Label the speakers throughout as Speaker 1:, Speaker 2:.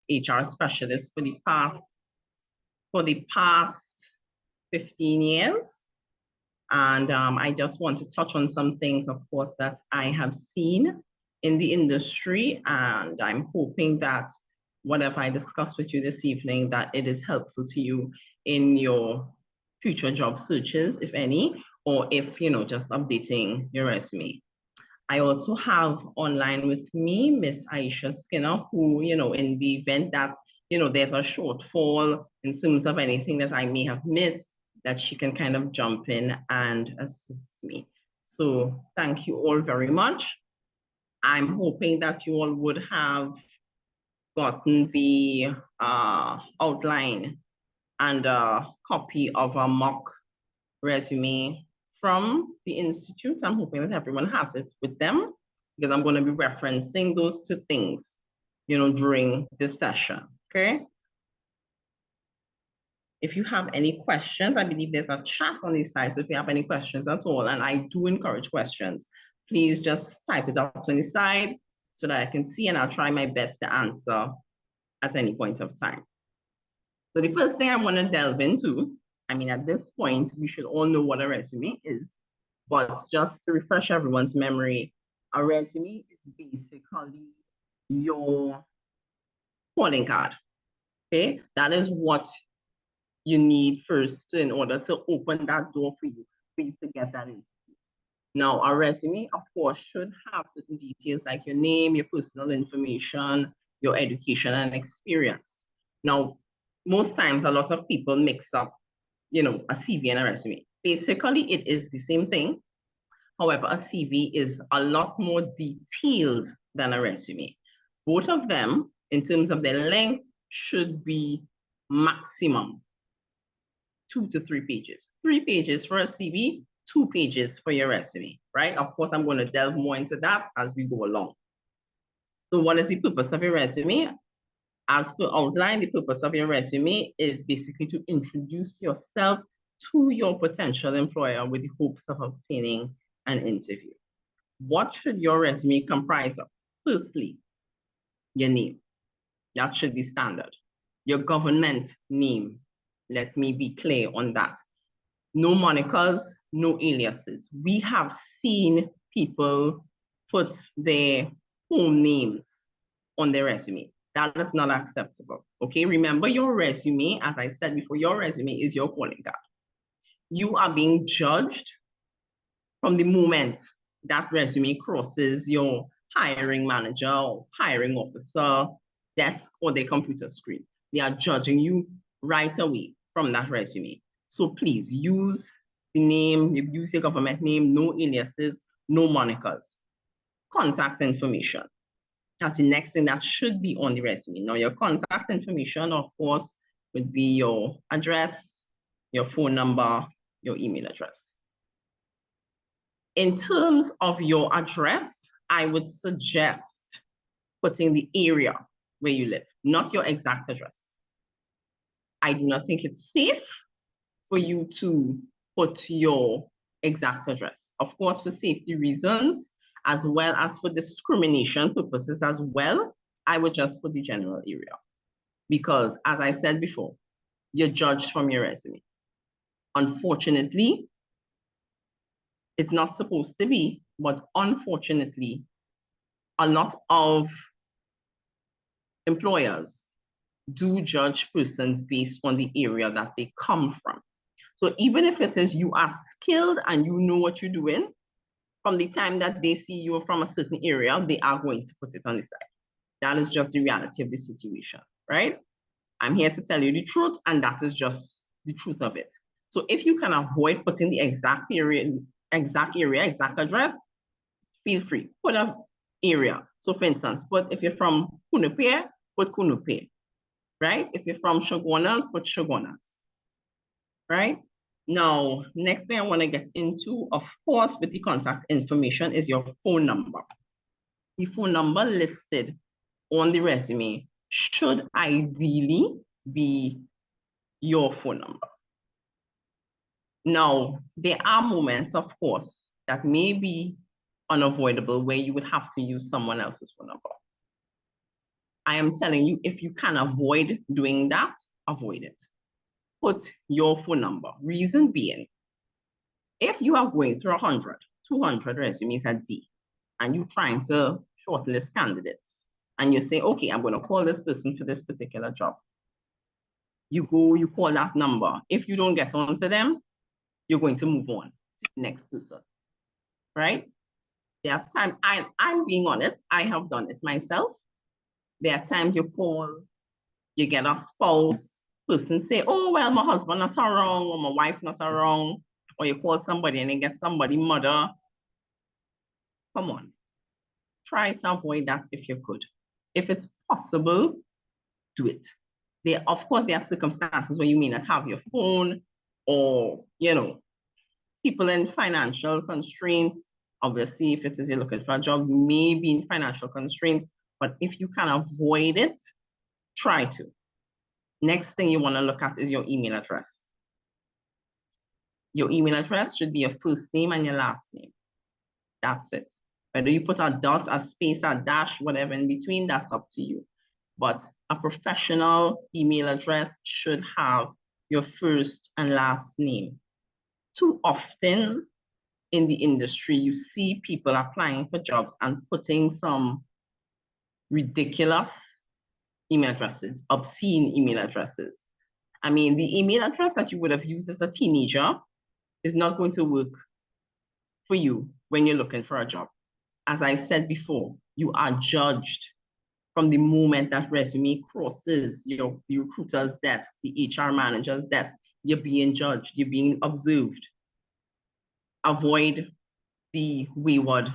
Speaker 1: HR specialist for the past 15 years. And I just want to touch on some things, of course, that I have seen in the industry. And I'm hoping that whatever I discuss with you this evening, that it is helpful to you in your future job searches, if any, or if, just updating your resume. I also have online with me, Miss Aisha Skinner, who, in the event that, there's a shortfall in terms of anything that I may have missed, that she can kind of jump in and assist me. So thank you all very much. I'm hoping that you all would have gotten the outline and a copy of a mock resume from the Institute. I'm hoping that everyone has it with them, because I'm going to be referencing those two things, during this session, okay? If you have any questions, I believe there's a chat on this side, so if you have any questions at all, and I do encourage questions, please just type it out on the side so that I can see, and I'll try my best to answer at any point of time. So the first thing I want to delve into, at this point, we should all know what a resume is, but just to refresh everyone's memory, a resume is basically your calling card, okay? That is what you need first in order to open that door for you to get that in. Now, a resume, of course, should have certain details like your name, your personal information, your education and experience. Now, most times, a lot of people mix up, a CV and a resume. Basically, it is the same thing. However, a CV is a lot more detailed than a resume. Both of them, in terms of their length, should be maximum 2 to 3 pages. 3 pages for a CV, 2 pages for your resume, right? Of course, I'm going to delve more into that as we go along. So what is the purpose of your resume? As per outline, the purpose of your resume is basically to introduce yourself to your potential employer with the hopes of obtaining an interview. What should your resume comprise of? Firstly, your name. That should be standard. Your government name. Let me be clear on that. No monikers, no aliases. We have seen people put their home names on their resume. That is not acceptable, okay? Remember, your resume, as I said before, your resume is your calling card. You are being judged from the moment that resume crosses your hiring manager or hiring officer desk or their computer screen. They are judging you right away from that resume. So please use the name, use your government name, no aliases, no monikers. Contact information. That's the next thing that should be on the resume. Now, your contact information, of course, would be your address, your phone number, your email address. In terms of your address, I would suggest putting the area where you live, not your exact address. I do not think it's safe for you to put your exact address. Of course, for safety reasons, as well as for discrimination purposes as well, I would just put the general area. Because as I said before, you're judged from your resume. Unfortunately, it's not supposed to be, but unfortunately, a lot of employers do judge persons based on the area that they come from. So even if it is you are skilled and you know what you're doing, from the time that they see you from a certain area, they are going to put it on the side. That is just the reality of the situation, right? I'm here to tell you the truth, and that is just the truth of it. So if you can avoid putting the exact area, exact address, feel free, put an area. So for instance, if you're from Kunupe, put Kunupe, right? If you're from Shogunas, put Shogunas, right? Now, next thing I want to get into, of course, with the contact information is your phone number. The phone number listed on the resume should ideally be your phone number. Now, there are moments, of course, that may be unavoidable where you would have to use someone else's phone number. I am telling you, if you can avoid doing that, avoid it. Put your phone number. Reason being, if you are going through 100, 200 resumes a day, and you're trying to shortlist candidates, and you say, okay, I'm going to call this person for this particular job. You go, you call that number. If you don't get on to them, you're going to move on to the next person, right? There are times, I'm being honest, I have done it myself. There are times you call, you get a spouse, person say, oh, well, my husband not around, or my wife not around, or you call somebody and you get somebody mother. Come on, try to avoid that if you could. If it's possible, do it. Of course, there are circumstances where you may not have your phone, or, people in financial constraints. Obviously, if it is you're looking for a job, you may be in financial constraints, but if you can avoid it, try to. Next thing you want to look at is your email address. Your email address should be your first name and your last name. That's it. Whether you put a dot, a space, a dash, whatever in between, that's up to you. But a professional email address should have your first and last name. Too often in the industry, you see people applying for jobs and putting some ridiculous email addresses, obscene email addresses. I mean, the email address that you would have used as a teenager is not going to work for you when you're looking for a job. As I said before, you are judged from the moment that resume crosses the recruiter's desk, the HR manager's desk. You're being judged, you're being observed. Avoid the wayward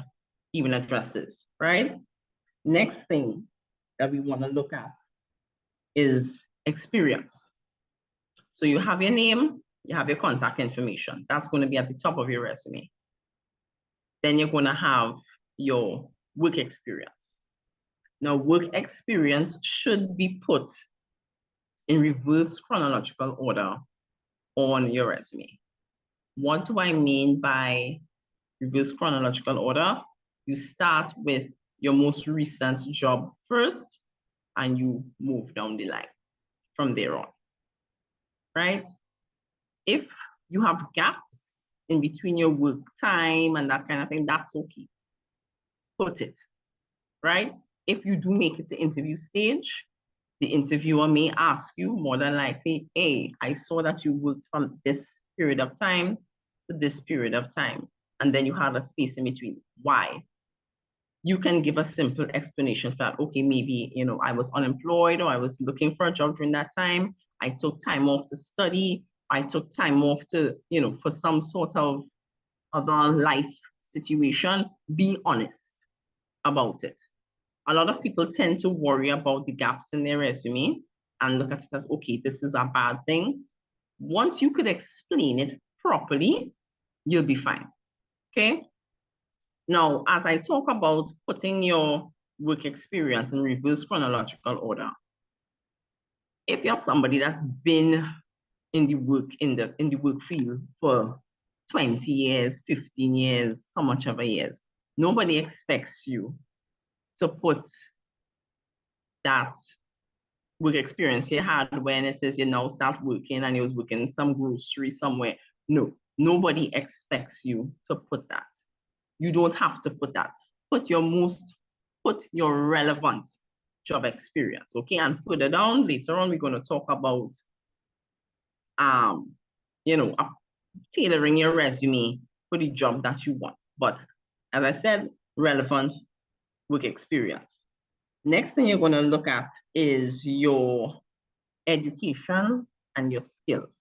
Speaker 1: email addresses, right? Next thing that we want to look at is experience. So you have your name, you have your contact information. That's going to be at the top of your resume. Then you're going to have your work experience. Now, work experience should be put in reverse chronological order on your resume. What do I mean by reverse chronological order? You start with your most recent job first, and you move down the line from there on, right? If you have gaps in between your work time and that kind of thing, that's okay. Put it, right? If you do make it to interview stage, the interviewer may ask you more than likely, hey, I saw that you worked from this period of time to this period of time, and then you have a space in between. Why? You can give a simple explanation for that. Okay, maybe, I was unemployed, or I was looking for a job during that time. I took time off to study. I took time off to, for some sort of other life situation. Be honest about it. A lot of people tend to worry about the gaps in their resume and look at it as, okay, this is a bad thing. Once you could explain it properly, you'll be fine, okay? Now, as I talk about putting your work experience in reverse chronological order, if you're somebody that's been in the work field for 20 years, 15 years, how much ever years, nobody expects you to put that work experience you had when it is you now start working and you was working in some grocery somewhere. No, nobody expects you to put that. You don't have to put that. Put your relevant job experience, okay? And further down, later on, we're going to talk about, tailoring your resume for the job that you want. But as I said, relevant work experience. Next thing you're going to look at is your education and your skills.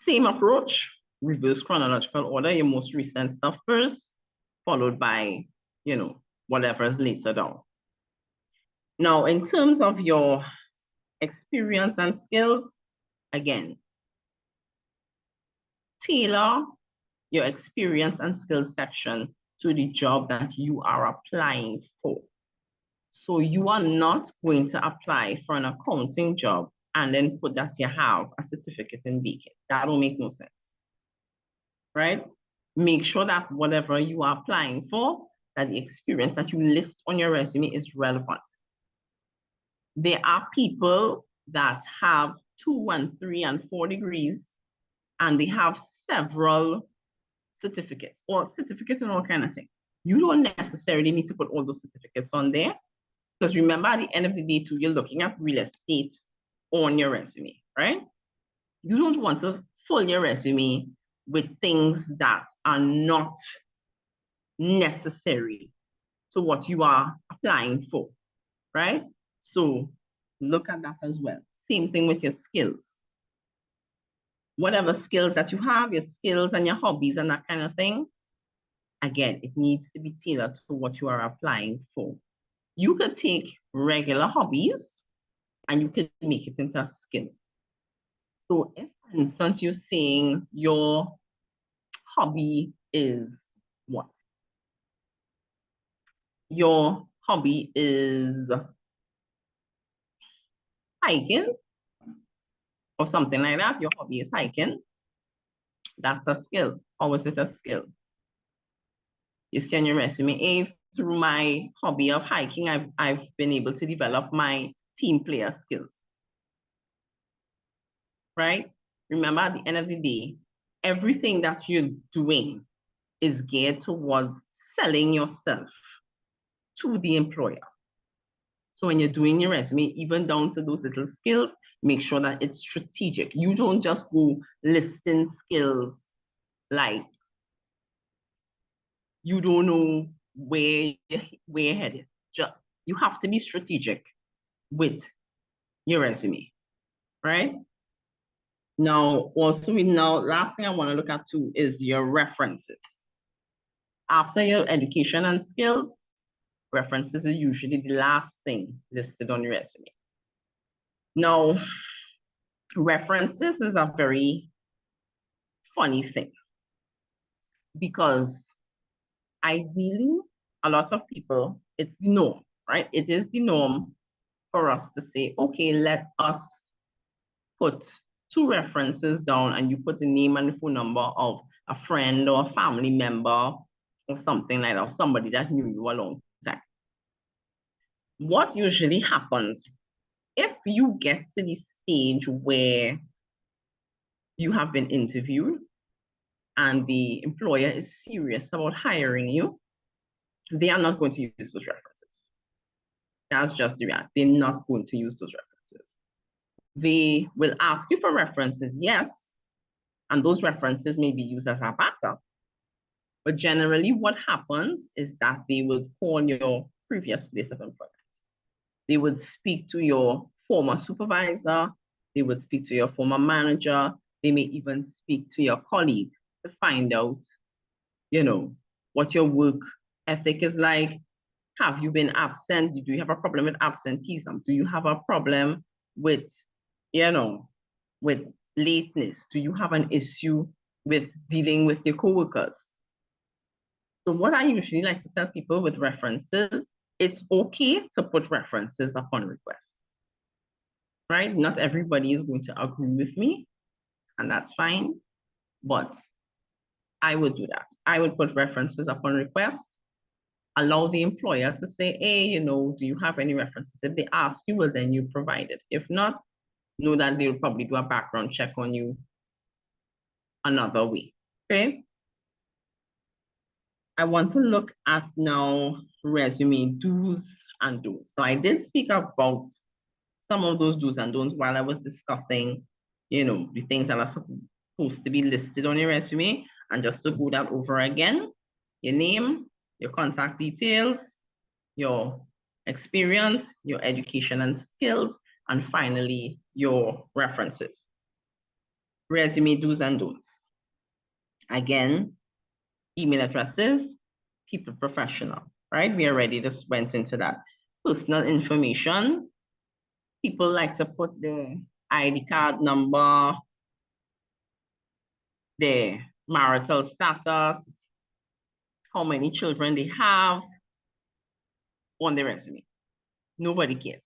Speaker 1: Same approach, reverse chronological order, your most recent stuff first, followed by, whatever is later down. Now, in terms of your experience and skills, again, tailor your experience and skills section to the job that you are applying for. So you are not going to apply for an accounting job and then put that you have a certificate in baking. That will make no sense, right? Make sure that whatever you are applying for that the experience that you list on your resume is relevant. There are people that have 2 and 3 and 4 degrees, and they have several certificates or certificates and all kind of thing. You don't necessarily need to put all those certificates on there, because remember, at the end of the day too, you're looking at real estate on your resume, right? You don't want to fill your resume with things that are not necessary to what you are applying for, right? So look at that as well. Same thing with your skills. Whatever skills that you have, your skills and your hobbies and that kind of thing, again, it needs to be tailored to what you are applying for. You could take regular hobbies and you could make it into a skill. So if, for instance, you're saying your hobby is what? Your hobby is hiking or something like that. Your hobby is hiking. That's a skill. How is it a skill? You see on your resume, through my hobby of hiking, I've been able to develop my team player skills. Right? Remember, at the end of the day, everything that you're doing is geared towards selling yourself to the employer. So when you're doing your resume, even down to those little skills, make sure that it's strategic. You don't just go listing skills like you don't know where you're headed. You have to be strategic with your resume, right? Now, also, last thing I want to look at too is your references. After your education and skills, references are usually the last thing listed on your resume. Now, references is a very funny thing because ideally, a lot of people, it's the norm, right? It is the norm for us to say, okay, let us put 2 references down and you put the name and the phone number of a friend or a family member or something like that, or somebody that knew you a long time. What usually happens if you get to the stage where you have been interviewed and the employer is serious about hiring you, they are not going to use those references. That's just the reality. They're not going to use those references. They will ask you for references, yes, and those references may be used as a backup. But generally what happens is that they will call your previous place of employment. They would speak to your former supervisor, they would speak to your former manager, they may even speak to your colleague to find out, what your work ethic is like. Have you been absent? Do you have a problem with absenteeism? Do you have a problem with, with lateness? Do you have an issue with dealing with your coworkers? So what I usually like to tell people with references, it's okay to put references upon request, right? Not everybody is going to agree with me, and that's fine, but I would do that. I would put references upon request, allow the employer to say, hey, do you have any references? If they ask you, well, then you provide it. If not, know that they'll probably do a background check on you another way, okay? I want to look at now resume do's and don'ts. So I did speak about some of those do's and don'ts while I was discussing, the things that are supposed to be listed on your resume. And just to go that over again, your name, your contact details, your experience, your education and skills, and finally, your references. Resume do's and don'ts. Again, email addresses, keep it professional, right? We already just went into that. Personal information, people like to put their ID card number, their marital status, how many children they have on their resume. Nobody cares.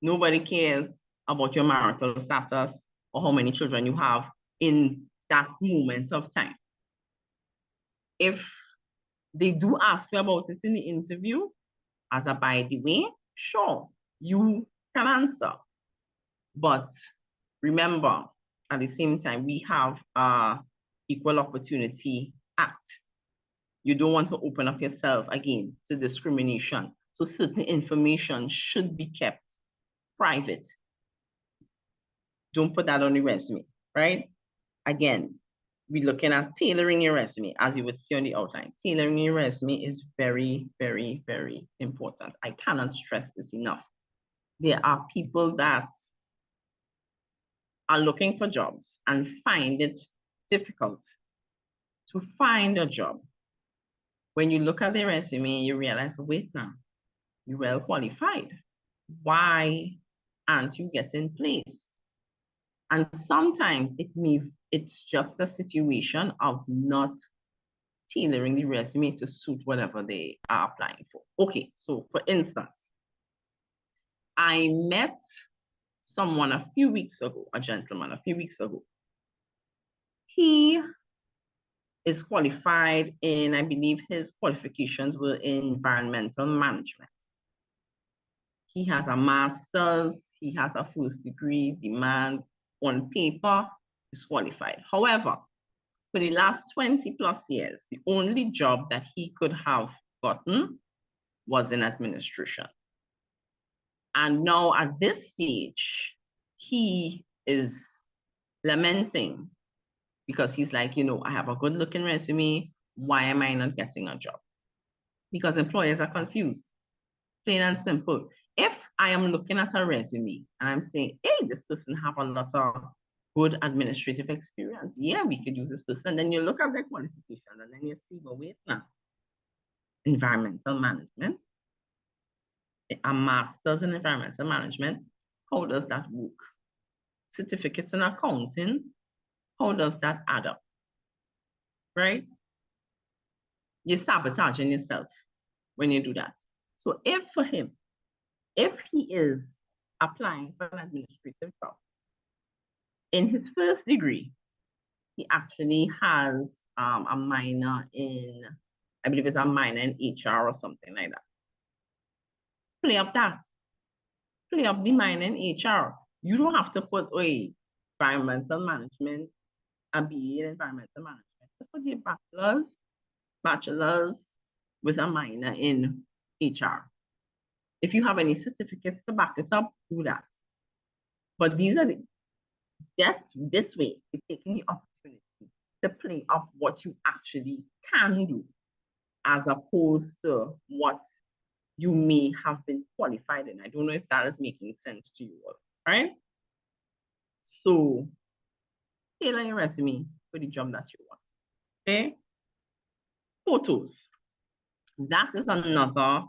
Speaker 1: Nobody cares about your marital status or how many children you have in that moment of time. If They do ask you about it in the interview. As a by the way, sure, you can answer. But remember, at the same time, we have Equal Opportunity Act. You don't want to open up yourself again to discrimination. So certain information should be kept private. Don't put that on the resume, right? Again, we're looking at tailoring your resume, as you would see on the outline. Tailoring your resume is very, very, very important. I cannot stress this enough. There are people that are looking for jobs and find it difficult to find a job. When you look at their resume, you realize, wait now, you're well qualified. Why aren't you getting placed? And sometimes it's just a situation of not tailoring the resume to suit whatever they are applying for. Okay, so for instance, I met someone a few weeks ago, a gentleman a few weeks ago. He is qualified in, I believe his qualifications were in environmental management. He has a master's, he has a first degree, demand on paper, is qualified. However, for the last 20 plus years, the only job that he could have gotten was in administration. And now at this stage, he is lamenting because he's like, you know, I have a good looking resume. Why am I not getting a job? Because employers are confused, plain and simple. If I am looking at a resume and I'm saying, hey, this person have a lot of good administrative experience. Yeah, we could use this person. Then you look at their qualification and then you see, well, wait now. Environmental management, a master's in environmental management. How does that work? Certificates in accounting, how does that add up? Right? You're sabotaging yourself when you do that. So if for him, if he is applying for an administrative job, in his first degree, he actually has a minor in, I believe it's a minor in HR or something like that. Play up that. Play up the minor in HR. You don't have to put environmental management, a BA in environmental management. Just put your bachelor's with a minor in HR. If you have any certificates to back it up, do that. But these are this way, you're taking the opportunity to play up what you actually can do, as opposed to what you may have been qualified in. I don't know if that is making sense to you all, right? So tailor your resume for the job that you want. Okay? Photos. That is another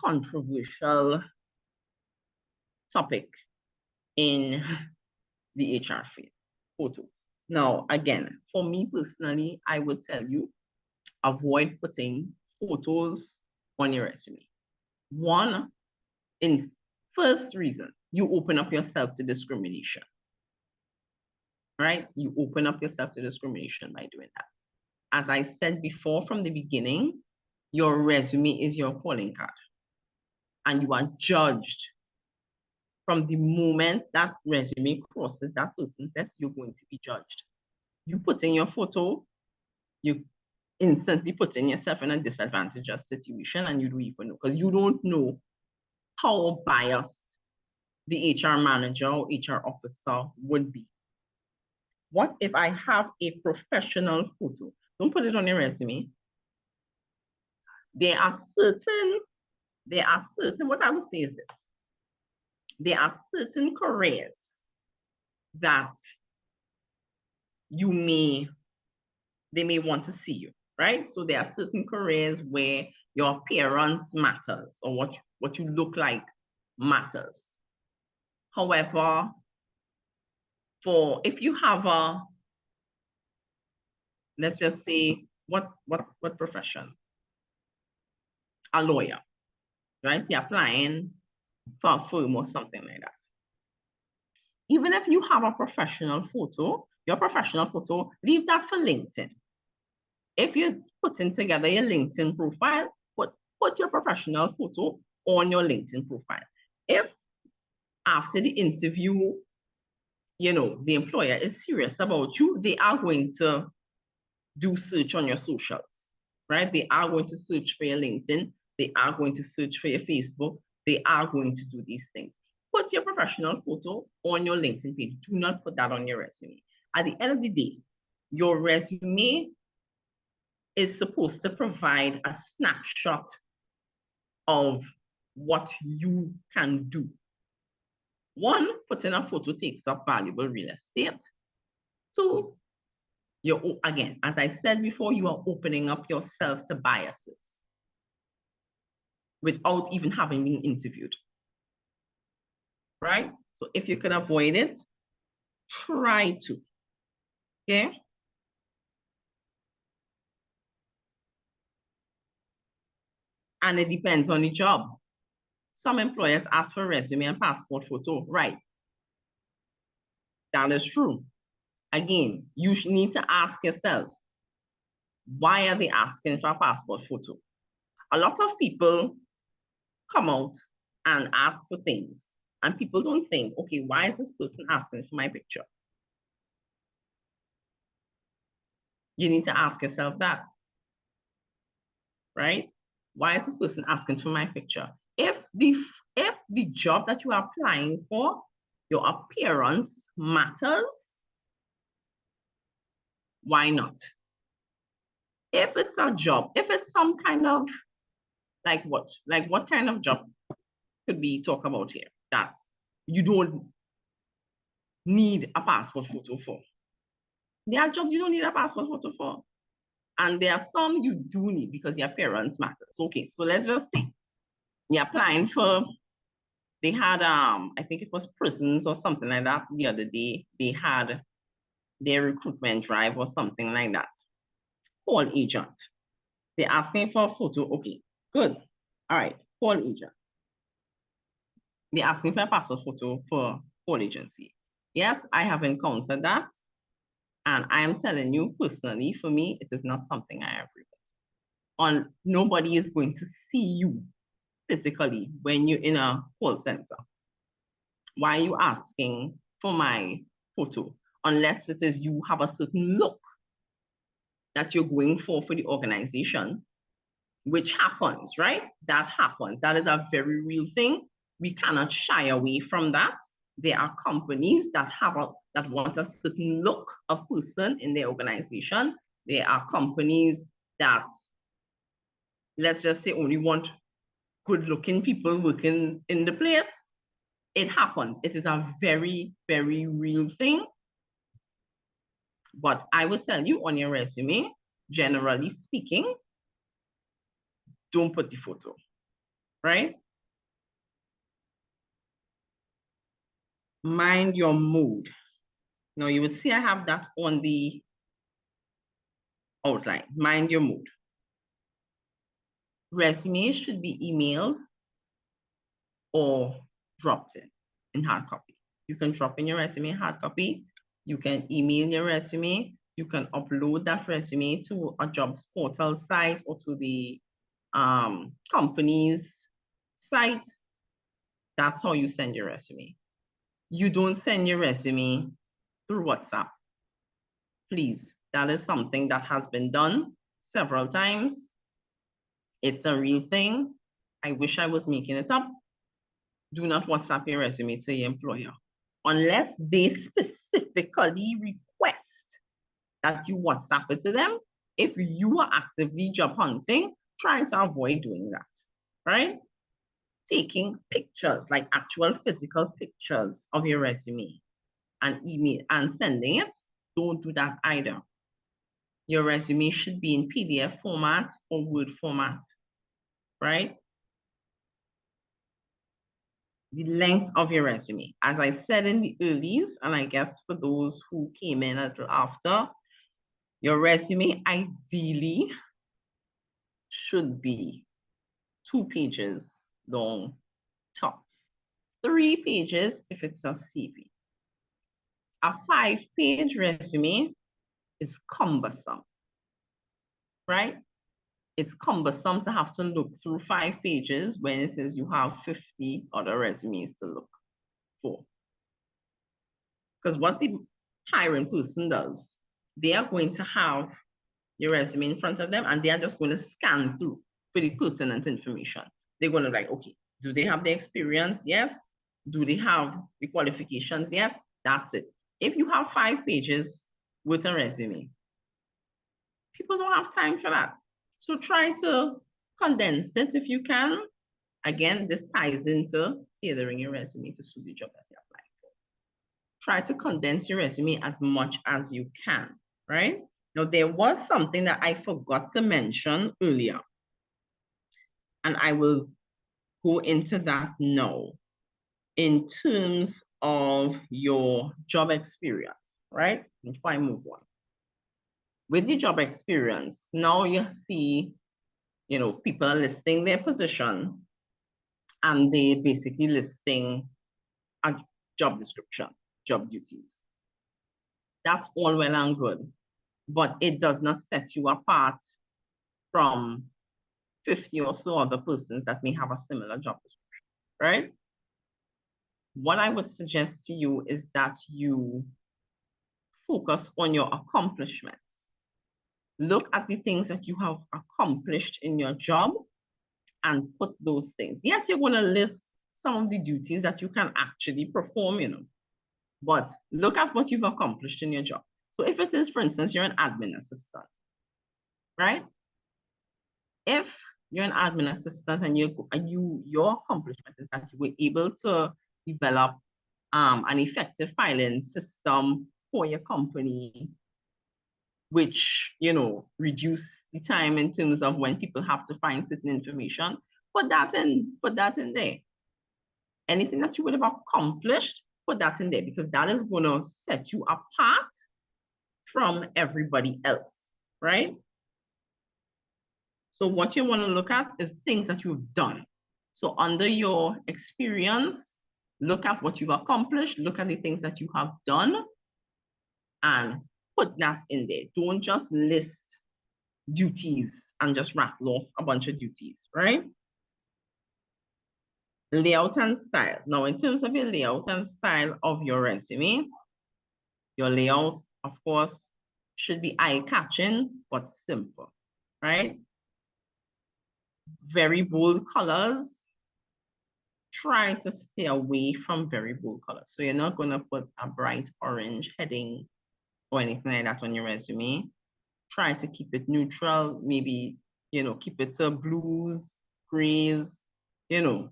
Speaker 1: controversial topic in the HR field. Photos. Now, again, for me personally, I would tell you, avoid putting photos on your resume. One, in first reason, you open up yourself to discrimination. Right? You open up yourself to discrimination by doing that. As I said before from the beginning, your resume is your calling card. And you are judged from the moment that resume crosses that person's desk, you're going to be judged. You put in your photo, you instantly putting yourself in a disadvantageous situation, and you don't even know, because you don't know how biased the HR manager or HR officer would be. What if I have a professional photo? Don't put it on your resume. There are certain, what I would say is this. There are certain careers that they may want to see you, right? So there are certain careers where your appearance matters, or what you look like matters. However, if you have let's just say, what profession? A lawyer, right? You're applying for a firm or something like that. Even if you have a professional photo, your professional photo, leave that for LinkedIn. If you putting together your LinkedIn profile, put your professional photo on your LinkedIn profile. If after the interview, you know, the employer is serious about you, they are going to do search on your socials, right? They are going to search for your LinkedIn. They are going to search for your Facebook. They are going to do these things. Put your professional photo on your LinkedIn page. Do not put that on your resume. At the end of the day, your resume is supposed to provide a snapshot of what you can do. One, putting a photo takes up valuable real estate. Two, again, as I said before, you are opening up yourself to biases without even having been interviewed, right? So if you can avoid it, try to, okay? And it depends on the job. Some employers ask for resume and passport photo, right? That is true. Again, you need to ask yourself, why are they asking for a passport photo? A lot of people come out and ask for things, and people don't think, okay, why is this person asking for my picture? You need to ask yourself that, right? Why is this person asking for my picture? If the job that you are applying for, your appearance matters, why not? If it's a job, if it's some kind of, like what kind of job could we talk about here that you don't need a passport photo for? There are jobs you don't need a passport photo for. And there are some you do need because your appearance matters. Okay, so let's just say you're applying for, they had, I think it was prisons or something like that the other day. They had their recruitment drive or something like that. Call agent. They're asking for a photo. Okay, good. All right, call agent. They're asking for a passport photo for call agency. Yes, I have encountered that. And I am telling you personally, for me, it is not something I agree with. Nobody is going to see you physically when you're in a call center. Why are you asking for my photo? Unless it is you have a certain look that you're going for the organization, which happens, right? That happens. That is a very real thing. We cannot shy away from that. There are companies that want a certain look of person in their organization. There are companies that, let's just say, only want good-looking people working in the place. It happens. It is a very, very real thing. But I will tell you on your resume, generally speaking, don't put the photo, right? Mind your mood. Now you will see I have that on the outline. Mind your mood. Resumes should be emailed or dropped in hard copy. You can drop in your resume in hard copy. You can email your resume. You can upload that resume to a jobs portal site or to the company's site. That's how you send your resume. You don't send your resume through WhatsApp. Please, that is something that has been done several times. It's a real thing. I wish I was making it up. Do not WhatsApp your resume to your employer unless they specifically request that you WhatsApp it to them. If you are actively job hunting, try to avoid doing that, right? Taking pictures, like actual physical pictures of your resume and email and sending it, don't do that either. Your resume should be in PDF format or Word format, right? The length of your resume. As I said in the earlies, and I guess for those who came in a little after, your resume ideally should be 2 pages long tops. 3 pages if it's a CV. A 5-page resume is cumbersome, right? it's cumbersome to have to look through 5 pages when it is you have 50 other resumes to look for. Because what the hiring person does, they are going to have your resume in front of them and they are just going to scan through for the pertinent information. They're going to like, okay, do they have the experience? Yes. Do they have the qualifications? Yes. That's it. If you have 5 pages with a resume, people don't have time for that. So try to condense it if you can. Again, this ties into tailoring your resume to suit the job that you apply for. Try to condense your resume as much as you can, right? Now, there was something that I forgot to mention earlier, and I will go into that now in terms of your job experience, right? Before I move on. With the job experience, now you see, people are listing their position and they basically listing a job description, job duties. That's all well and good, but it does not set you apart from 50 or so other persons that may have a similar job description, right? What I would suggest to you is that you focus on your accomplishments. Look at the things that you have accomplished in your job and put those things. Yes, you're going to list some of the duties that you can actually perform, but look at what you've accomplished in your job. So if it is, for instance, you're an admin assistant, right? If you're an admin assistant and your accomplishment is that you were able to develop an effective filing system for your company, which, reduce the time in terms of when people have to find certain information, put that in there. Anything that you would have accomplished, put that in there, because that is going to set you apart from everybody else, right? So what you want to look at is things that you've done. So under your experience, look at what you've accomplished, look at the things that you have done, and put that in there. Don't just list duties and just rattle off a bunch of duties, right? Layout and style. Now, in terms of your layout and style of your resume, your layout, of course, should be eye-catching, but simple, right? Very bold colors. Try to stay away from very bold colors. So you're not going to put a bright orange heading or anything like that on your resume. Try to keep it neutral, maybe, keep it to blues, grays,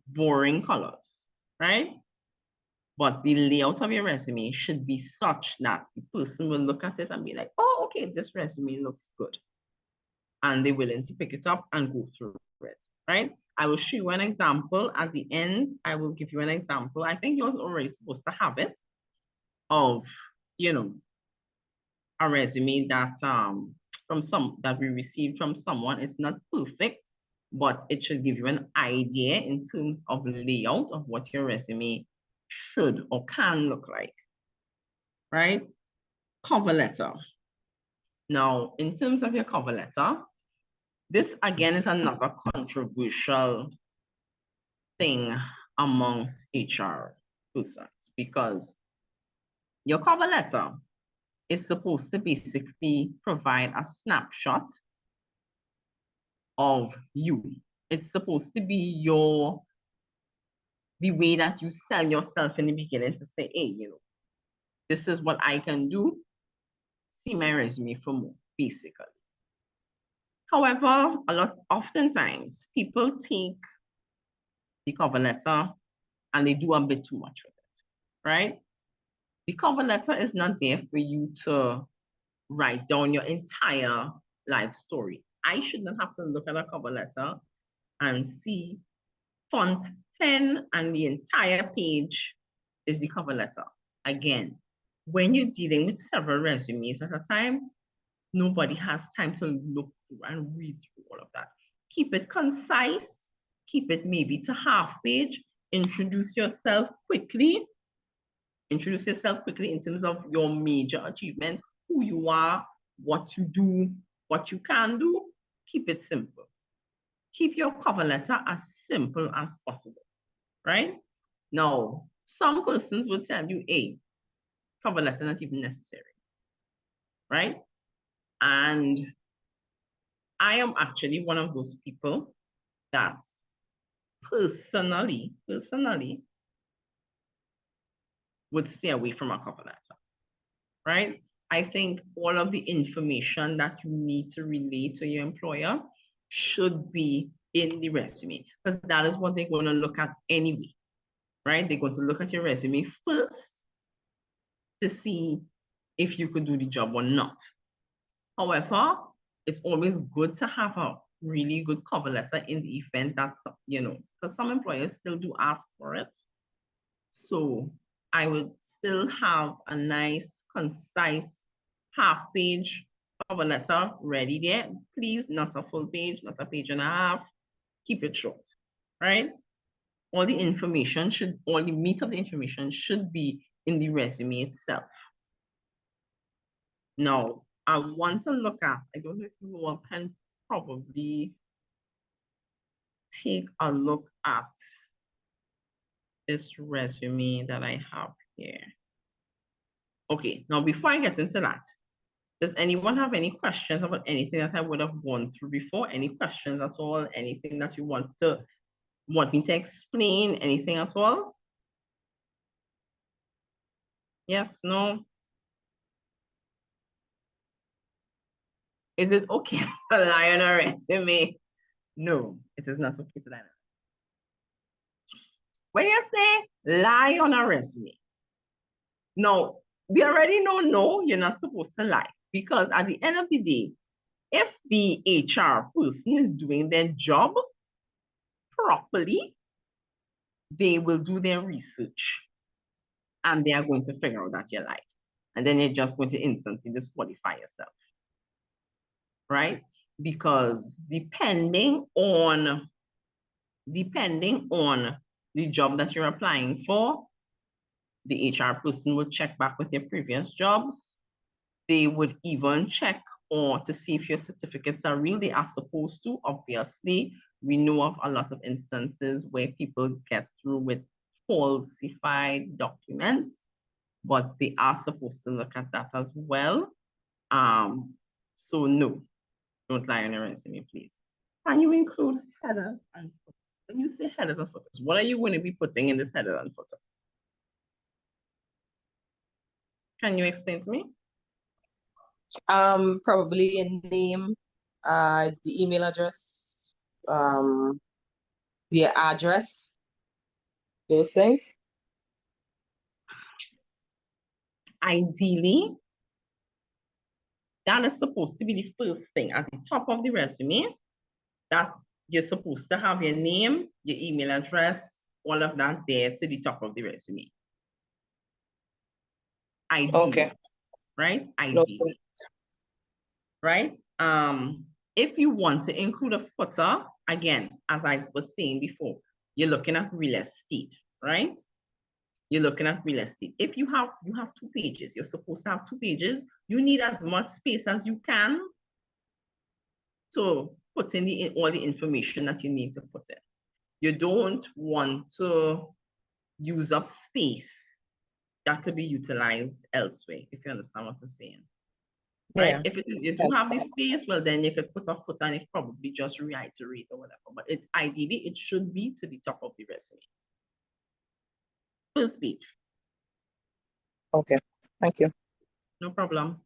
Speaker 1: boring colors, right? But the layout of your resume should be such that the person will look at it and be like, oh, okay, this resume looks good. And they're willing to pick it up and go through it, right? I will show you an example at the end. I will give you an example. I think you're already supposed to have it of, a resume that that we received from someone. It's not perfect, but it should give you an idea in terms of layout of what your resume should or can look like, right? Cover letter. Now, in terms of your cover letter, this again is another controversial thing amongst HR persons, because your cover letter is supposed to basically provide a snapshot of you. It's supposed to be the way that you sell yourself in the beginning, to say, hey, this is what I can do. See my resume for more, basically. However, oftentimes people take the cover letter and they do a bit too much with it, right? The cover letter is not there for you to write down your entire life story. I should not have to look at a cover letter and see font 10 and the entire page is the cover letter. Again, when you're dealing with several resumes at a time, nobody has time to look through and read through all of that. Keep it concise, keep it maybe to half page, introduce yourself quickly in terms of your major achievements, who you are, what you do, what you can do. Keep it simple, keep your cover letter as simple as possible, right? Now, some persons will tell you, hey, cover letter not even necessary, right? And I am actually one of those people that personally would stay away from a cover letter, right? I think all of the information that you need to relay to your employer should be in the resume, because that is what they're going to look at anyway, right? They're going to look at your resume first to see if you could do the job or not. However, it's always good to have a really good cover letter in the event that, because some employers still do ask for it. So I would still have a nice, concise half-page cover letter ready there. Please, not a full page, not a page and a half. Keep it short, right? All the meat of the information should be in the resume itself. Now, I want to look at, I don't know if you all can probably take a look at this resume that I have here. Okay, now before I get into that, does anyone have any questions about anything that I would have gone through before? Any questions at all? Anything that you want me to explain? Anything at all? Yes, no? Is it okay to lie on a resume? No, it is not okay to lie on a resume. When you say lie on a resume, no, we already know, no, you're not supposed to lie, because at the end of the day, if the HR person is doing their job properly, they will do their research and they are going to figure out that you lied. And then you're just going to instantly disqualify yourself, right? Because depending on the job that you're applying for, the HR person will check back with your previous jobs. They would even check or to see if your certificates are real. They are supposed to. Obviously, we know of a lot of instances where people get through with falsified documents, but they are supposed to look at that as well. So no, don't lie on your resume, please. Can you include headers and footers? When you say headers and footers, what are you going to be putting in this header and footer? Can you explain to me?
Speaker 2: Probably a name, the email address, the address, those things.
Speaker 1: Ideally, that is supposed to be the first thing at the top of the resume, that you're supposed to have your name, your email address, all of that there to the top of the resume. Ideally, okay. Right? Ideally. Okay. Right? If you want to include a footer, again, as I was saying before, you're looking at real estate, right? You're looking at real estate. If you have 2 pages, you're supposed to have 2 pages. You need as much space as you can to put in all the information that you need to put in. You don't want to use up space that could be utilized elsewhere, if you understand what I'm saying. Right? Yeah. If you do have the space, well, then you could put a footer and it probably just reiterate or whatever. But ideally, it should be to the top of the resume. First page.
Speaker 2: Okay, thank you.
Speaker 1: No problem.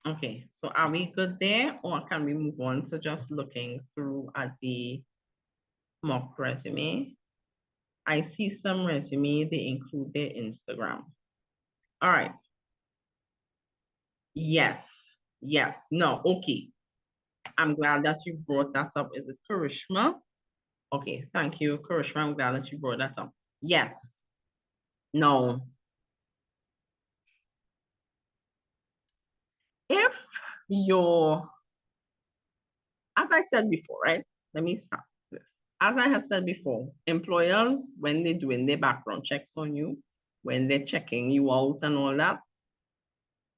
Speaker 1: Okay, so are we good there, or can we move on to just looking through at the mock resume? I see some resume, they include their Instagram. All right. Yes, no, okay. I'm glad that you brought that up. Is it Karishma? Okay, thank you, Karishma. I'm glad that you brought that up. Yes. No. If you're, as I said before, right? Let me start this. As I have said before, employers, when they're doing their background checks on you, when they're checking you out and all that,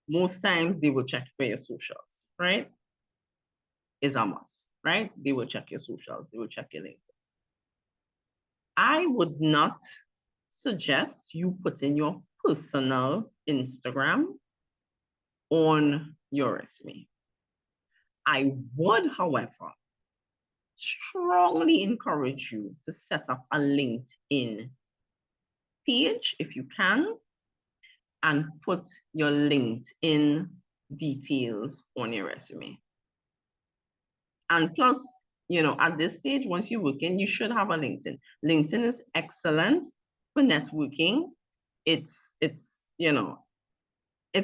Speaker 1: most times they will check for your socials, right, is a must, right? They will check your socials, they will check your LinkedIn. I would not suggest you put in your personal Instagram on your resume. I would, however, strongly encourage you to set up a LinkedIn page if you can, and put your LinkedIn details on your resume. And plus, at this stage, once you work in, you should have a LinkedIn. LinkedIn is excellent for networking. It's it's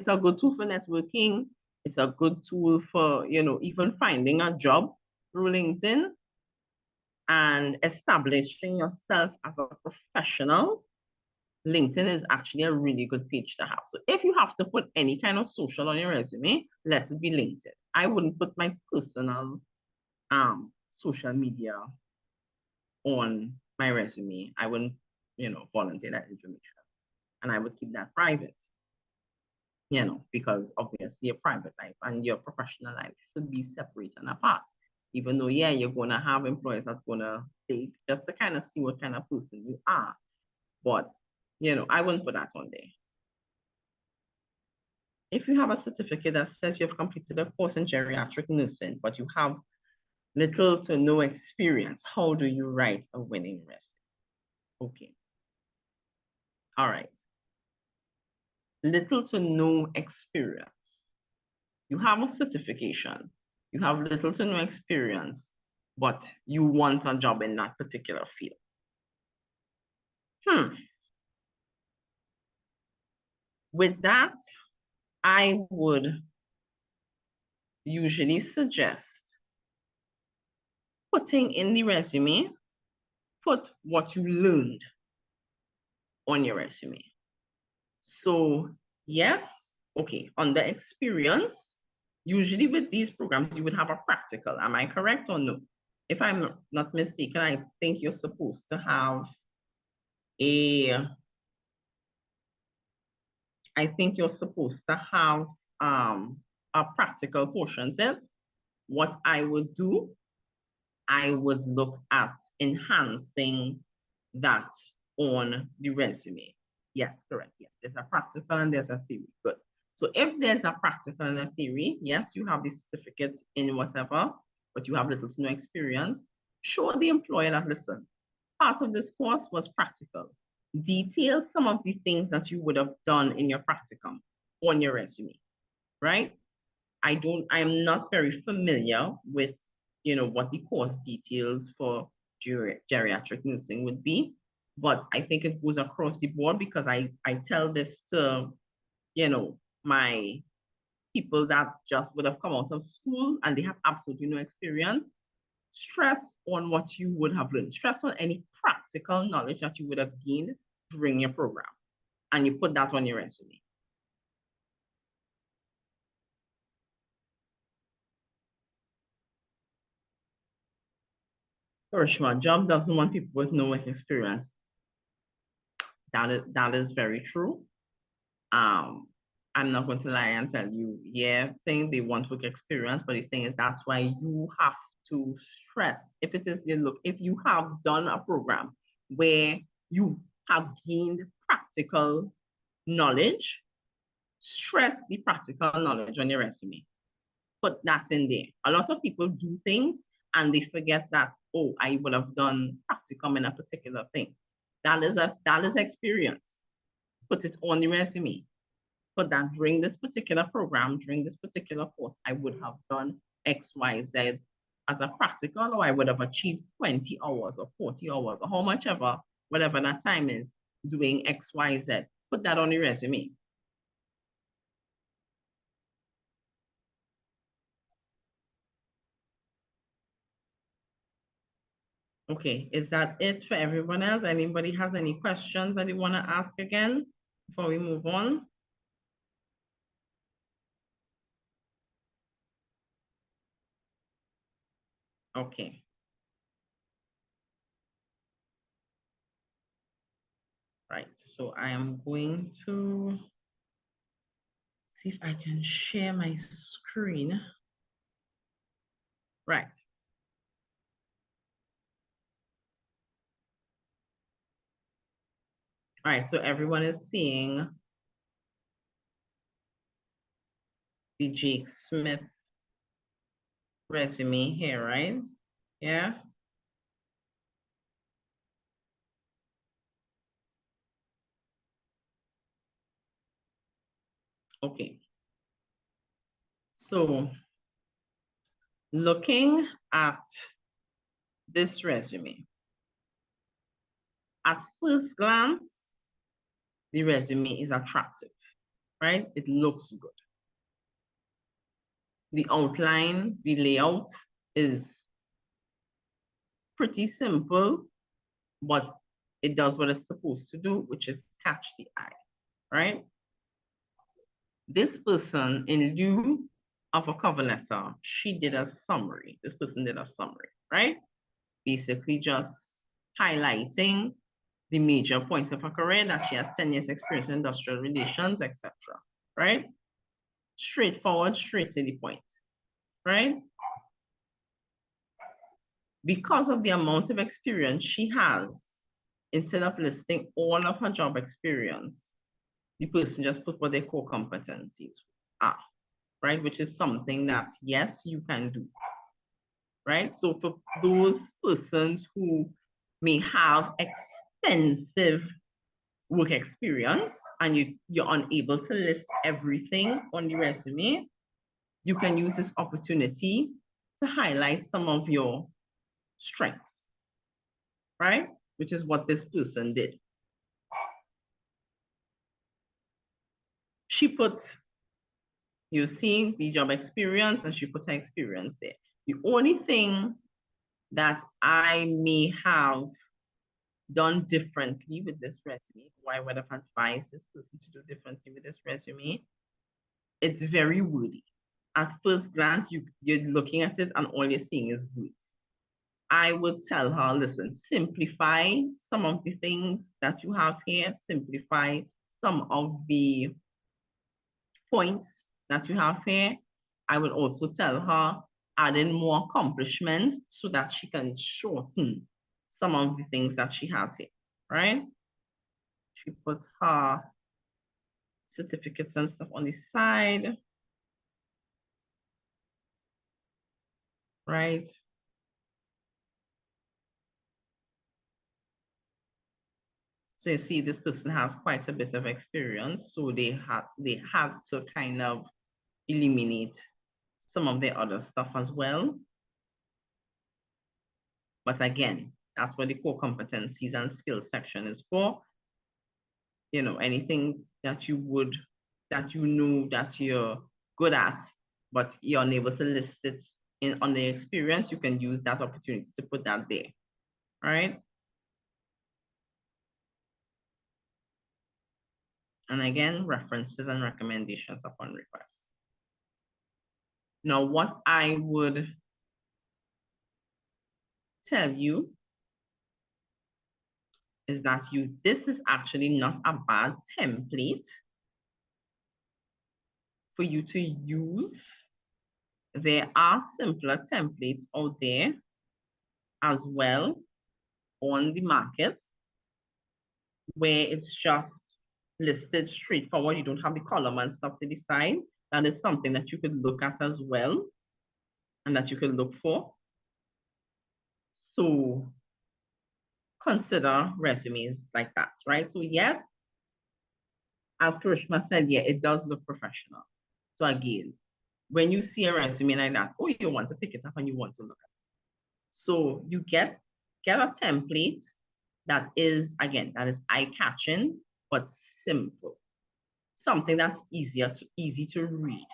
Speaker 1: a good tool for networking. It's a good tool for, even finding a job through LinkedIn and establishing yourself as a professional. LinkedIn is actually a really good page to have. So if you have to put any kind of social on your resume, let it be LinkedIn. I wouldn't put my personal social media on my resume. I wouldn't, volunteer that information. And I would keep that private, because obviously your private life and your professional life should be separate and apart. Even though, yeah, you're going to have employers that's going to take just to kind of see what kind of person you are. But, I wouldn't put that on there. If you have a certificate that says you've completed a course in geriatric nursing, but you have little to no experience, how do you write a winning resume? Okay. All right. Little to no experience. You have a certification. You have little to no experience, but you want a job in that particular field. With that, I would usually suggest putting in the resume, put what you learned on your resume. So yes, okay, on the experience, usually with these programs, you would have a practical. Am I correct or no? If I'm not mistaken, I think you're supposed to have a practical portion to it. What I would do, I would look at enhancing that on the resume. Yes, correct. Yes, there's a practical and there's a theory. Good. So if there's a practical and a theory, yes, you have the certificate in whatever, but you have little to no experience. Show the employer that, listen, part of this course was practical. Detail some of the things that you would have done in your practicum on your resume, right? I am not very familiar with, what the course details for geriatric nursing would be, but I think it goes across the board because I tell this to, my people that just would have come out of school and they have absolutely no experience. Stress on what you would have learned. Stress on any practical knowledge that you would have gained during your program. And you put that on your resume. Urshma, job doesn't want people with no work experience. That is very true. I'm not going to lie and tell you, yeah, saying they want work experience, but the thing is that's why you have to stress. If it is if you have done a program where you have gained practical knowledge, stress the practical knowledge on your resume. Put that in there. A lot of people do things and they forget that, oh, I would have done practicum in a particular thing. That is experience. Put it on the resume. But that during this particular program, during this particular course, I would have done X, Y, Z as a practical, or I would have achieved 20 hours or 40 hours or how much ever, whatever that time is, doing X, Y, Z. Put that on the resume. Okay, is that it for everyone else? Anybody has any questions that you want to ask again before we move on? Okay. Right, so I am going to see if I can share my screen. Right. All right, so everyone is seeing the Jake Smith resume here, right? Yeah. Okay. So looking at this resume, at first glance, the resume is attractive, right? It looks good. The outline, the layout is pretty simple, but it does what it's supposed to do, which is catch the eye, right? This person, in lieu of a cover letter, she did a summary. This person did a summary, right? Basically just highlighting the major points of her career, that she has 10 years experience in industrial relations, etc. Right? Straightforward, straight to the point, right? Because of the amount of experience she has, instead of listing all of her job experience, the person just put what their core competencies are, right? Which is something that, yes, you can do, right? So for those persons who may have extensive work experience and you're unable to list everything on the resume, you can use this opportunity to highlight some of your strengths, right? Which is what this person did. She put, you see the job experience, and she put her experience there. The only thing that I may have done differently with this resume, why I would have advised this person to do differently with this resume, it's very wordy. At first glance, you're looking at it and all you're seeing is words. I would tell her, listen, simplify some of the things that you have here, simplify some of the points that you have here. I would also tell her, add in more accomplishments so that she can shorten some of the things that she has here, right? She put her certificates and stuff on the side, right? So you see, this person has quite a bit of experience, so they had to kind of eliminate some of the other stuff as well. But again, that's what the core competencies and skills section is for. You know, anything that you know that you're good at, but you're unable to list it on the experience, you can use that opportunity to put that there, right? And again, references and recommendations upon request. Now, what I would tell you is that this is actually not a bad template for you to use. There are simpler templates out there as well on the market where it's just listed straightforward. You don't have the column and stuff to the side. That is something that you could look at as well and that you could look for. So consider resumes like that, right? So yes, as Karishma said, yeah, it does look professional. So again, when you see a resume like that, oh, you want to pick it up and you want to look at it. So you get a template that is, again, that is eye-catching, but simple. Something that's easy to read,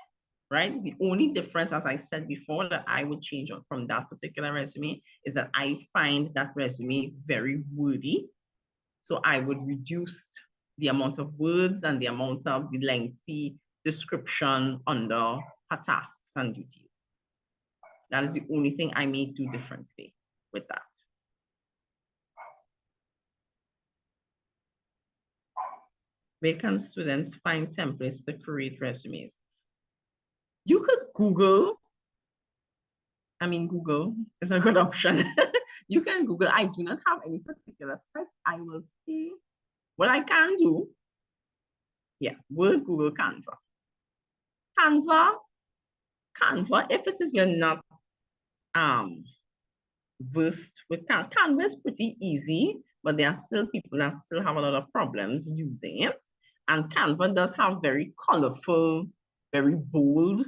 Speaker 1: right? The only difference, as I said before, that I would change from that particular resume is that I find that resume very wordy. So I would reduce the amount of words and the amount of the lengthy description under her tasks and duties. That is the only thing I may do differently with that. Where can students find templates to create resumes? You could Google I mean, Google is a good option. You can Google. I do not have any particular specs. I will see what I can do. Yeah, Word, Google, Canva. Canva, if it is you're not versed with Canva is pretty easy, but there are still people that still have a lot of problems using it. And Canva does have very colorful, very bold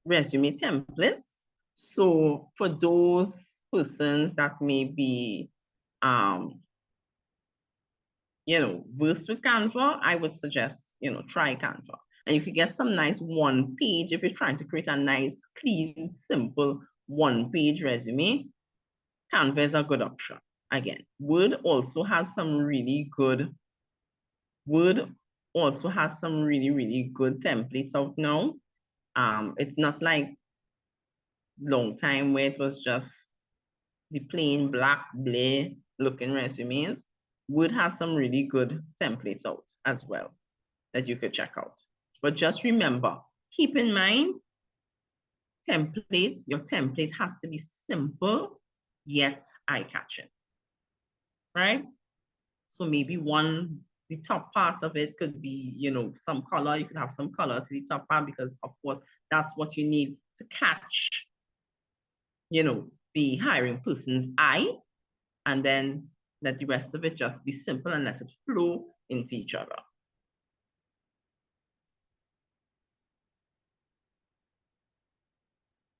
Speaker 1: resume templates. So for those persons that may be versed with Canva, I would suggest, try Canva. And you could get some nice one page if you're trying to create a nice, clean, simple one-page resume. Canva is a good option. Again, Word also has some really good templates out now. It's not like long time where it was just the plain black blah looking resumes. Word has some really good templates out as well that you could check out. But just remember, keep in mind, your template has to be simple yet eye-catching, right? So maybe the top part of it could be, some color. You could have some color to the top part because, of course, that's what you need to catch, the hiring person's eye. And then let the rest of it just be simple and let it flow into each other.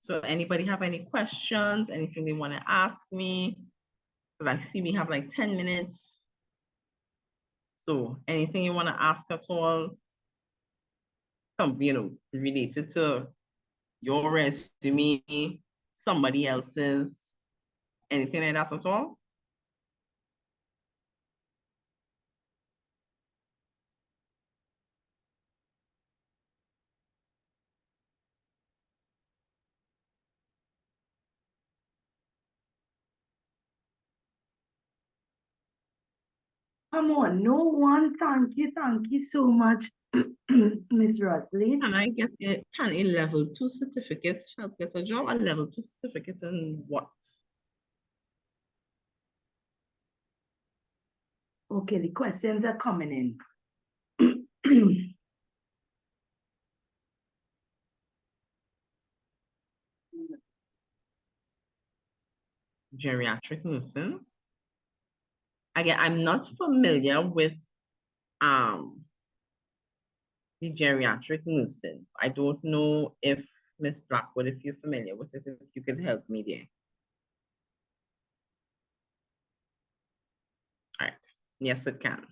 Speaker 1: So anybody have any questions, anything they want to ask me? Because I see we have like 10 minutes. So anything you want to ask at all, related to your resume, somebody else's, anything like that at all?
Speaker 3: Come on, no one. Thank you so much, Miss Rosalie.
Speaker 1: Can a level 2 certificate help get a job? A level 2 certificate in what?
Speaker 3: Okay, the questions are coming in.
Speaker 1: Geriatric nursing. Again, I'm not familiar with the geriatric nursing. I don't know if Miss Blackwood, if you're familiar with it, if you could help me there. All right. Yes, it can.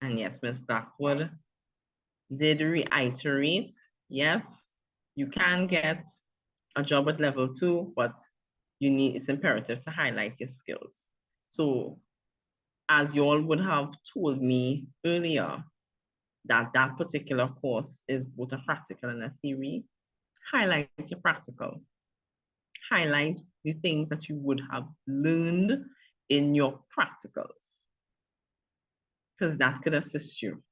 Speaker 1: And yes, Miss Blackwood did reiterate, yes, you can get a job at level 2, but it's imperative to highlight your skills. So as you all would have told me earlier, that particular course is both a practical and a theory, highlight your practical. Highlight the things that you would have learned in your practicals, because that could assist you.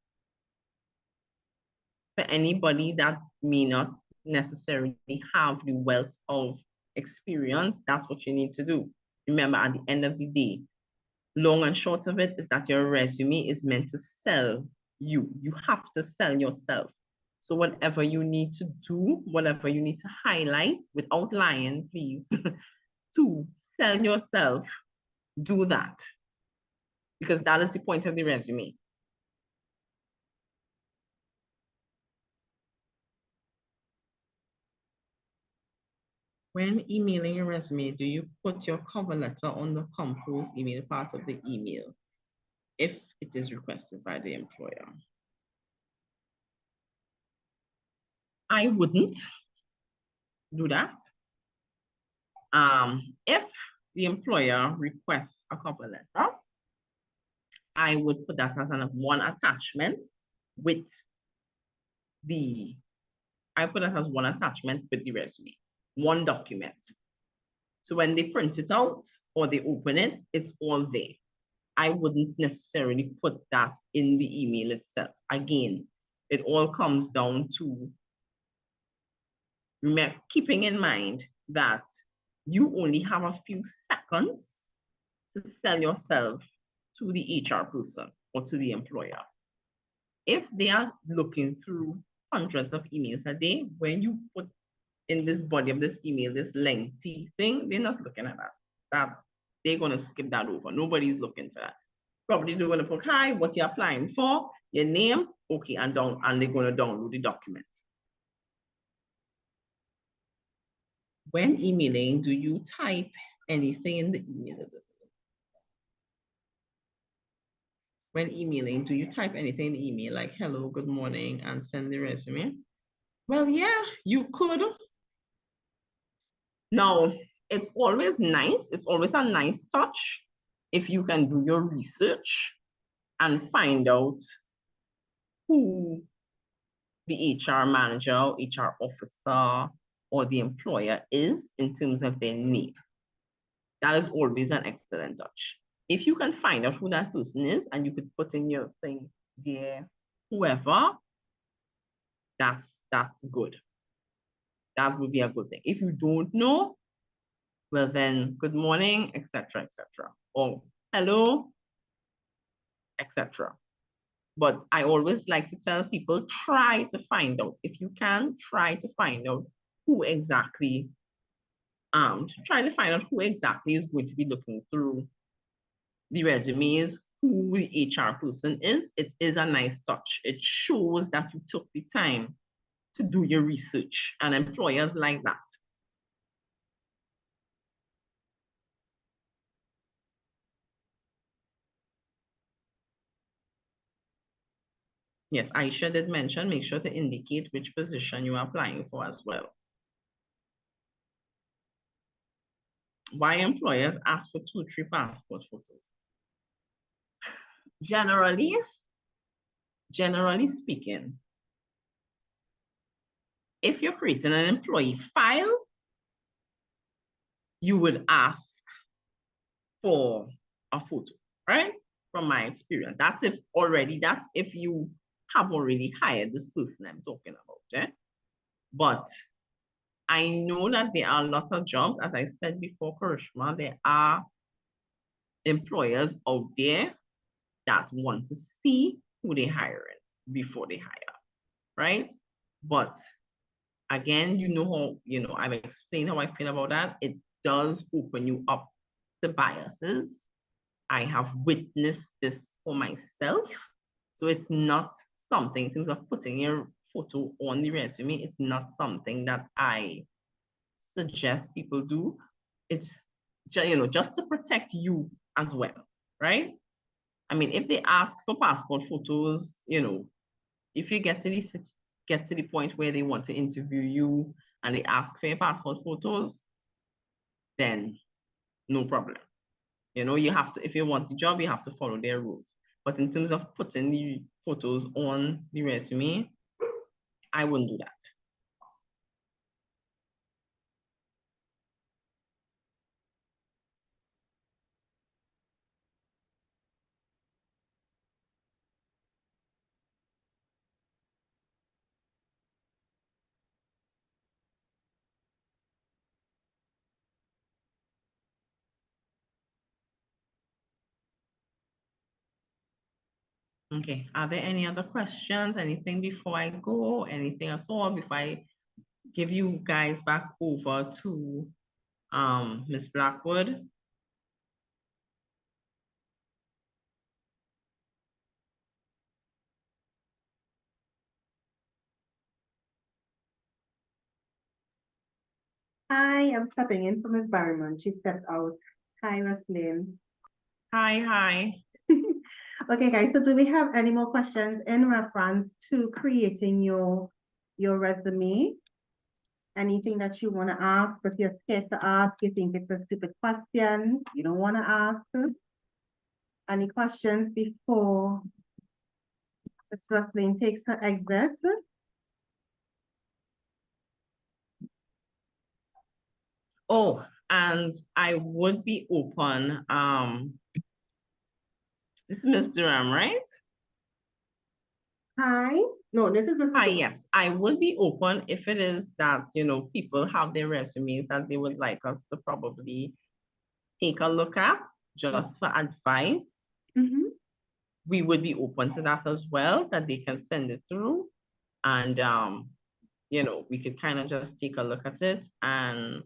Speaker 1: For anybody that may not necessarily have the wealth of experience, that's what you need to do. Remember, at the end of the day, long and short of it is that your resume is meant to sell you. You have to sell yourself. So whatever you need to do, whatever you need to highlight, without lying, please, to sell yourself, do that. Because that is the point of the resume. When emailing your resume, do you put your cover letter on the composed email part of the email if it is requested by the employer? I wouldn't do that. If the employer requests a cover letter, I would put that as one attachment with the I put it as one attachment with the resume, one document. So when they print it out or they open it, it's all there. I wouldn't necessarily put that in the email itself. Again, it all comes down to keeping in mind that you only have a few seconds to sell yourself to the HR person or to the employer. If they are looking through hundreds of emails a day, when you put in this body of this email, this lengthy thing, they're not looking at that. They're going to skip that over. Nobody's looking for that. Probably they're going to put, hi, what you're applying for, your name, okay, and they're going to download the document. When emailing, do you type anything in the email? When emailing, do you type anything in the email like hello, good morning, and send the resume? Well, yeah, you could. Now, it's always nice. It's always a nice touch if you can do your research and find out who the HR manager, HR officer, or the employer is in terms of their name. That is always an excellent touch. If you can find out who that person is and you could put in your thing there, whoever, that's good. That would be a good thing. If you don't know, well then, good morning, etc., etc., or hello, etc. But I always like to tell people, try to find out. If you can, try to find out who exactly, try to find out who exactly is going to be looking through the resumes, who the HR person is. It is a nice touch. It shows that you took the time to do your research, and employers like that. Yes, Aisha did mention, make sure to indicate which position you are applying for as well. Why employers ask for 2-3 passport photos? Generally speaking, if you're creating an employee file, you would ask for a photo, right? From my experience, that's if you have already hired this person I'm talking about, eh? But I know that there are lots of jobs, as I said before, Karishma, there are employers out there that want to see who they're hiring before they hire, right? But again, I've explained how I feel about that. It does open you up to biases. I have witnessed this for myself. So it's not something in terms of putting your photo on the resume. It's not something that I suggest people do. It's just to protect you as well, right? I mean, if they ask for passport photos, if you get to the point where they want to interview you and they ask for your passport photos, then no problem. You have to, if you want the job, you have to follow their rules. But in terms of putting the photos on the resume, I wouldn't do that. Okay, are there any other questions? Anything before I go? Anything at all before I give you guys back over to Ms. Blackwood?
Speaker 3: I am stepping in for Ms. Barryman. She stepped out. Hi, Roslyn.
Speaker 1: Hi.
Speaker 3: Okay, guys, so do we have any more questions in reference to creating your resume? Anything that you want to ask, but you're scared to ask, you think it's a stupid question, you don't want to ask? Any questions before Ms. Roslyn takes her exit?
Speaker 1: Oh, and I would be open, this is Ms. Durham, right?
Speaker 3: Hi, no, this is Mrs.
Speaker 1: Hi,
Speaker 3: Dora.
Speaker 1: yes, I would be open if it is that, people have their resumes that they would like us to probably take a look at just for advice.
Speaker 3: Mhm.
Speaker 1: We would be open to that as well, that they can send it through. And, we could kind of just take a look at it and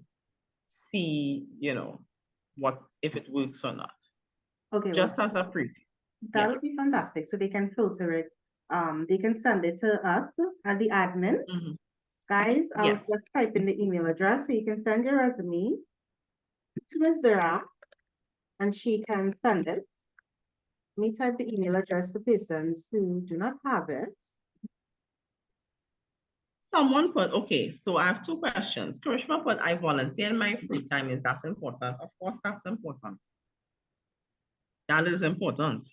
Speaker 1: see, what, if it works or not,
Speaker 3: Okay, well,
Speaker 1: just as a preview.
Speaker 3: that
Speaker 1: yeah.
Speaker 3: would be fantastic. So they can filter it. They can send it to us as the admin.
Speaker 1: Mhm.
Speaker 3: Guys, I'll
Speaker 1: Yes.
Speaker 3: just type in the email address so you can send your resume to Ms. Durham and she can send it. Let me type the email address for persons who do not have it.
Speaker 1: Someone put, okay, so I have two questions. Karishma put, I volunteer in my free time. Is that important? Of course, that's important. That is important.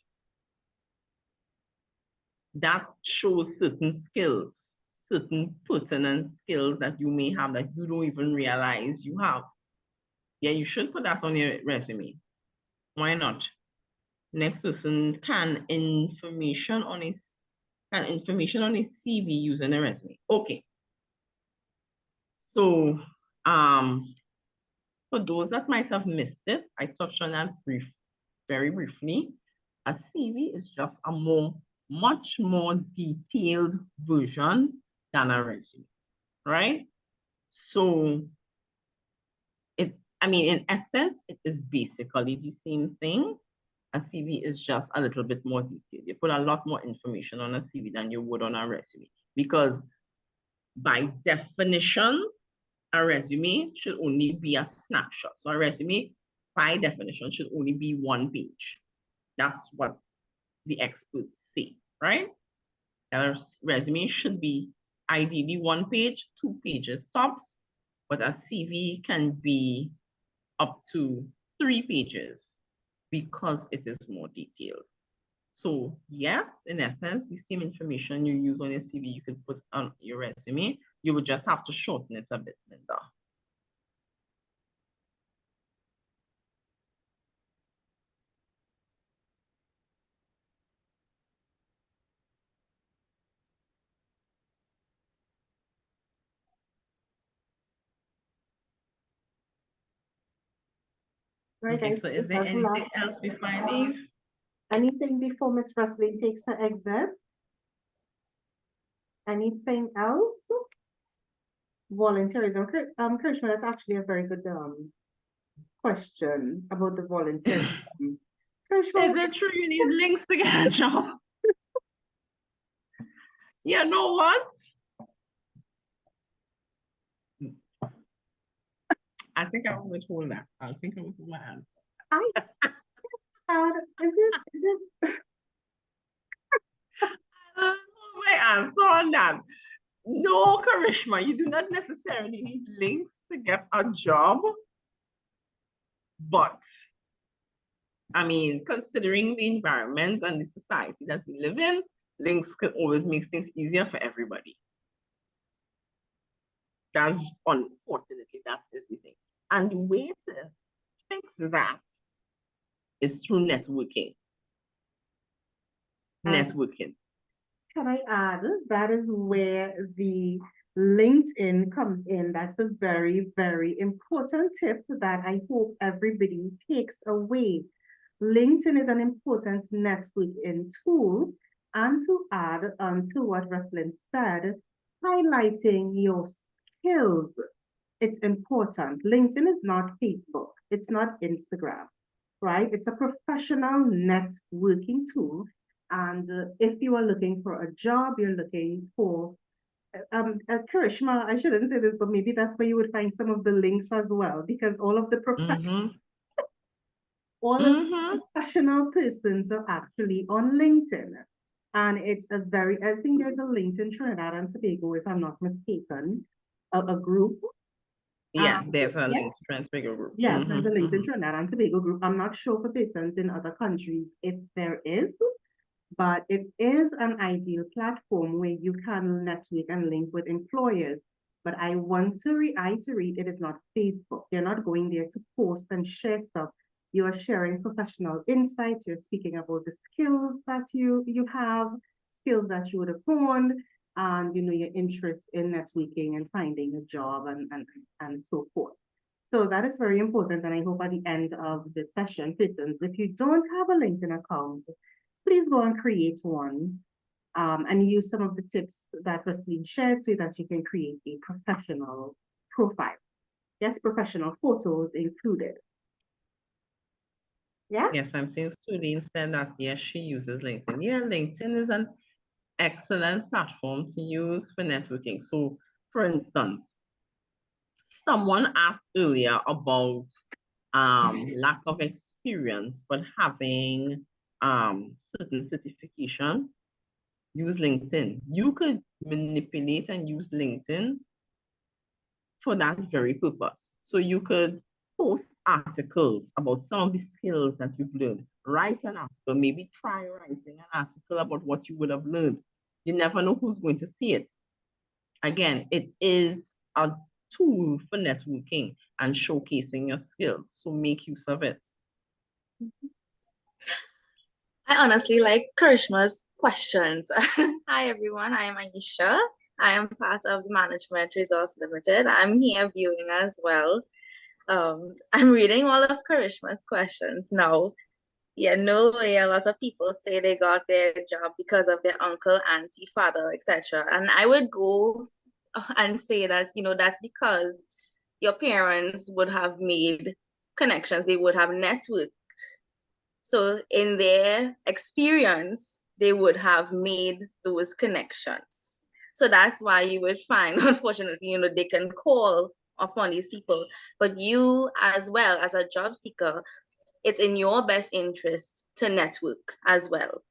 Speaker 1: That shows certain skills, certain pertinent skills that you may have that you don't even realize you have. Yeah, you should put that on your resume. Why not? Next person, can information on a CV using a resume. Okay. So, for those that might have missed it, I touched on that very briefly. A CV is just a much more detailed version than a resume, right? So in essence, it is basically the same thing. A CV is just a little bit more detailed. You put a lot more information on a CV than you would on a resume, because by definition, a resume should only be a snapshot. So a resume, by definition, should only be one page. That's what the experts say, right? A resume should be ideally one page, 2 pages tops, but a CV can be up to 3 pages because it is more detailed. So yes, in essence, the same information you use on your CV, you could put on your resume. You would just have to shorten it a bit, Linda.
Speaker 3: Right,
Speaker 1: Okay,
Speaker 3: guys,
Speaker 1: so is
Speaker 3: it
Speaker 1: there
Speaker 3: does not-
Speaker 1: anything else before I leave?
Speaker 3: Anything before Miss Roslyn takes her exit? Anything else? Volunteerism. Krishna, that's actually a very good question about the volunteerism. Krishna,
Speaker 1: Is it true you need links to get a job? You know what? I think I will withhold that. I think I will put my hand.
Speaker 3: I had, is it,
Speaker 1: My answer on that. No, Karishma, you do not necessarily need links to get a job. But, considering the environment and the society that we live in, links can always make things easier for everybody. That's unfortunately, that is the thing. And the way to fix that is through networking. Networking.
Speaker 3: Can I add, that is where the LinkedIn comes in. That's a very, very important tip that I hope everybody takes away. LinkedIn is an important networking tool. And to add to what Ruslin said, highlighting your skills, it's important. LinkedIn is not Facebook. It's not Instagram, right? It's a professional networking tool. And if you are looking for a job, you're looking for Karishma, I shouldn't say this, but maybe that's where you would find some of the links as well, because all of the professional professional persons are actually on LinkedIn. And it's a very, I think there's a LinkedIn Trinidad and Tobago, if I'm not mistaken, a group.
Speaker 1: Yeah, there's a
Speaker 3: yes.
Speaker 1: link to Transbigger group.
Speaker 3: Yes, there's a LinkedIn Trinidad and Tobago group. I'm not sure for persons in other countries if there is, but it is an ideal platform where you can network and link with employers. But I want to reiterate, it is not Facebook. You're not going there to post and share stuff. You are sharing professional insights. You're speaking about the skills that you have, skills that you would have honed, and your interest in networking and finding a job and so forth. So that is very important. And I hope at the end of the session, persons, if you don't have a LinkedIn account, please go and create one. And use some of the tips that Roslyn shared so that you can create a professional profile. Yes, professional photos included. Yes?
Speaker 1: Yes, I'm seeing Sudine said that, yes, she uses LinkedIn. Yeah, LinkedIn is an excellent platform to use for networking. So, for instance, someone asked earlier about lack of experience, but having certain certification. Use LinkedIn. You could manipulate and use LinkedIn for that very purpose. So you could post articles about some of the skills that you've learned. Write an article, maybe try writing an article about what you would have learned. You never know who's going to see it. Again, it is a tool for networking and showcasing your skills. So make use of it.
Speaker 4: I honestly like Karishma's questions. Hi, everyone. I am Aisha. I am part of the Management Resource Limited. I'm here viewing as well. I'm reading all of Karishma's questions now. Yeah, no way. A lot of people say they got their job because of their uncle, auntie, father, etc. And I would go and say that, that's because your parents would have made connections. They would have networked. So in their experience, they would have made those connections. So that's why you would find, unfortunately, they can call upon these people. But you as well, as a job seeker, it's in your best interest to network as well.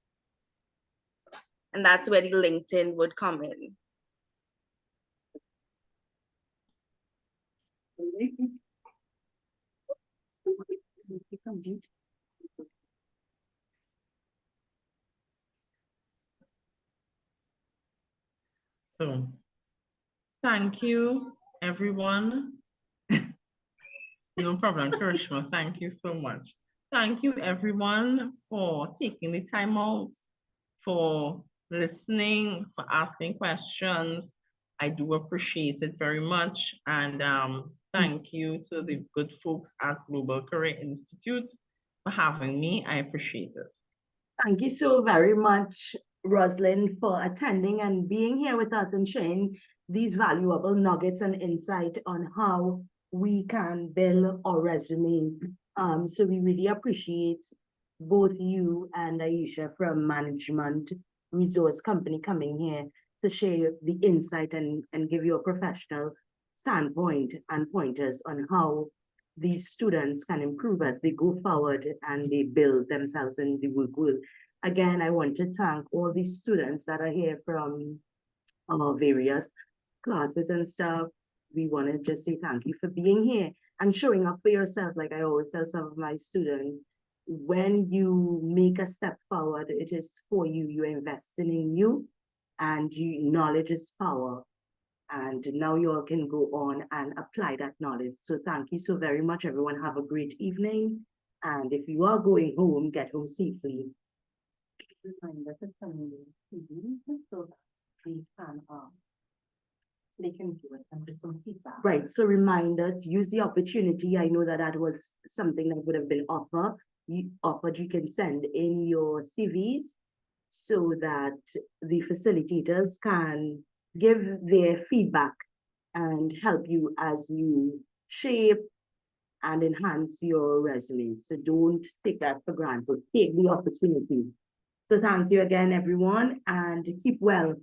Speaker 4: And that's where the LinkedIn would come in.
Speaker 1: So thank you, everyone. No problem, Karishma. Thank you so much. Thank you, everyone, for taking the time out, for listening, for asking questions. I do appreciate it very much. And thank you to the good folks at Global Career Institute for having me. I appreciate it.
Speaker 5: Thank you so very much, Roslyn, for attending and being here with us and sharing these valuable nuggets and insight on how we can build our resume. So we really appreciate both you and Aisha from Management Resource Company coming here to share the insight and give you a professional standpoint and pointers on how these students can improve as they go forward and they build themselves in the work world. Again, I want to thank all these students that are here from various classes and stuff. We want to just say thank you for being here and showing up for yourself. Like I always tell some of my students, when you make a step forward, it is for you. You're investing in you, and knowledge is power. And now you all can go on and apply that knowledge. So thank you so very much, everyone. Have a great evening. And if you are going home, get home safely. Reminder to so they can do it and get some feedback. Right. So reminder to use the opportunity. I know that was something that would have been offered. You can send in your CVs so that the facilitators can give their feedback and help you as you shape and enhance your resume. So don't take that for granted. Take the opportunity. So thank you again, everyone, and keep well.